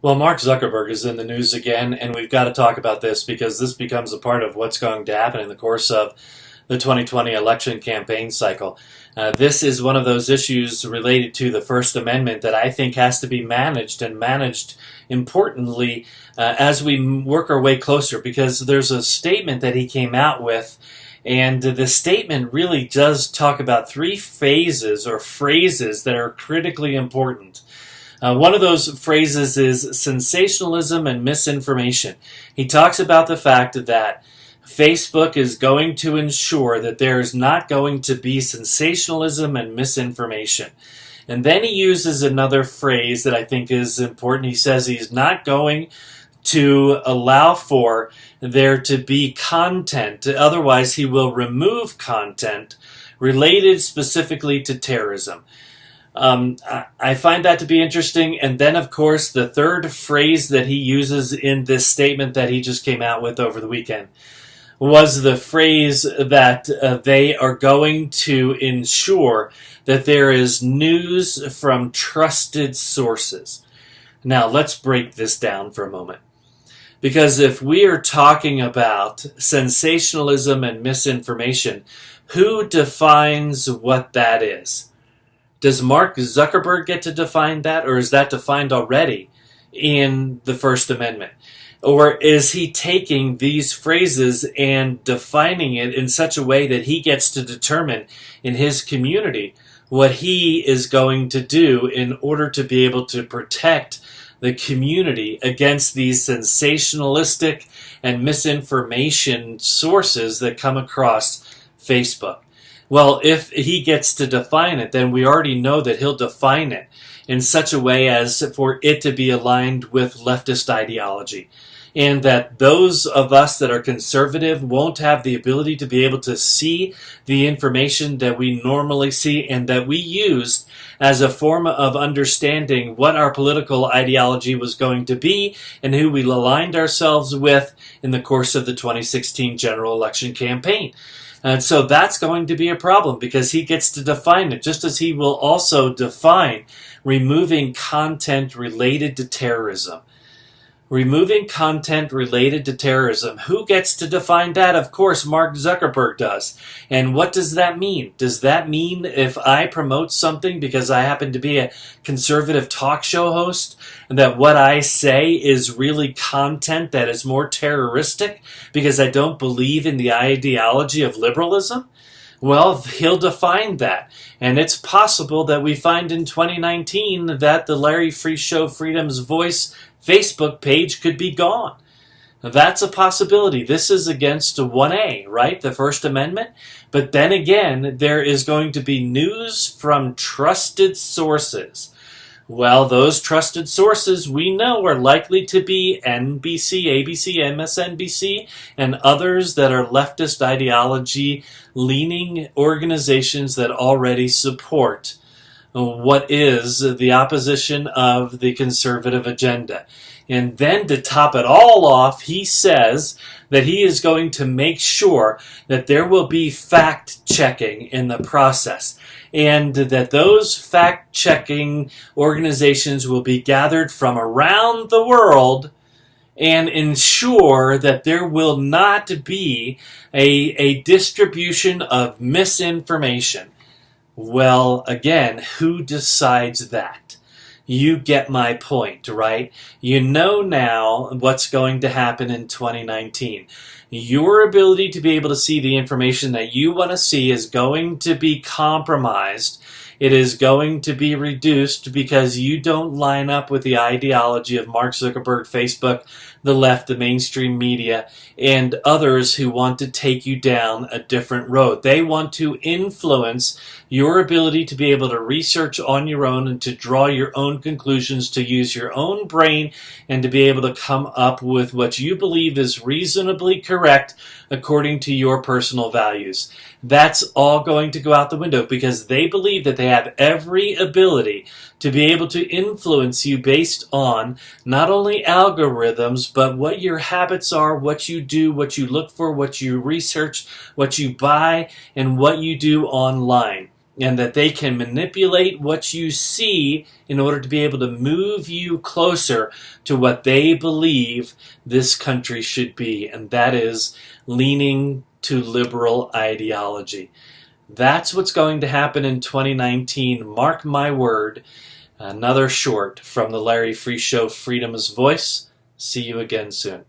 Well, Mark Zuckerberg is in the news again, and we've got to talk about this because this becomes a part of what's going to happen in the course of the 2020 election campaign cycle. This is one of those issues related to the First Amendment that I think has to be managed and managed importantly as we work our way closer, because there's a statement that he came out with, and the statement really does talk about three phases or phrases that are critically important. One of those phrases is sensationalism and misinformation. He talks about the fact that Facebook is going to ensure that there is not going to be sensationalism and misinformation. And then he uses another phrase that I think is important. He says he's not going to allow for there to be content. Otherwise, he will remove content related specifically to terrorism. I find that to be interesting. And then, of course, the third phrase that he uses in this statement that he just came out with over the weekend was the phrase that they are going to ensure that there is news from trusted sources. Now, let's break this down for a moment. Because if we are talking about sensationalism and misinformation, who defines what that is? Does Mark Zuckerberg get to define that, or is that defined already in the First Amendment? Or is he taking these phrases and defining it in such a way that he gets to determine in his community what he is going to do in order to be able to protect the community against these sensationalistic and misinformation sources that come across Facebook? Well, if he gets to define it, then we already know that he'll define it in such a way as for it to be aligned with leftist ideology. And that those of us that are conservative won't have the ability to be able to see the information that we normally see and that we used as a form of understanding what our political ideology was going to be and who we aligned ourselves with in the course of the 2016 general election campaign. And so that's going to be a problem because he gets to define it, just as he will also define removing content related to terrorism. Removing content related to terrorism. Who gets to define that? Of course, Mark Zuckerberg does. And what does that mean? Does that mean if I promote something because I happen to be a conservative talk show host, that what I say is really content that is more terroristic because I don't believe in the ideology of liberalism? Well, he'll define that. And it's possible that we find in 2019 that the Larry Free Show Freedom's Voice Facebook page could be gone. That's a possibility. This is against 1A, right? The First Amendment. But then again, there is going to be news from trusted sources. Well, those trusted sources we know are likely to be NBC, ABC, MSNBC, and others that are leftist ideology-leaning organizations that already support what is the opposition of the conservative agenda. And then to top it all off, he says that he is going to make sure that there will be fact-checking in the process, and that those fact-checking organizations will be gathered from around the world and ensure that there will not be a distribution of misinformation. Well, again, who decides that? You get my point, right? You know now what's going to happen in 2019. Your ability to be able to see the information that you want to see is going to be compromised. It is going to be reduced because you don't line up with the ideology of Mark Zuckerberg, Facebook, the left, the mainstream media, and others who want to take you down a different road. They want to influence your ability to be able to research on your own and to draw your own conclusions, to use your own brain, and to be able to come up with what you believe is reasonably correct according to your personal values. That's all going to go out the window because they believe that they have every ability to be able to influence you based on not only algorithms, but what your habits are, what you do, what you look for, what you research, what you buy, and what you do online. and that they can manipulate what you see in order to be able to move you closer to what they believe this country should be, and that is leaning to liberal ideology. That's what's going to happen in 2019. Mark my word. Another short from the Larry Free Show, Freedom's Voice. See you again soon.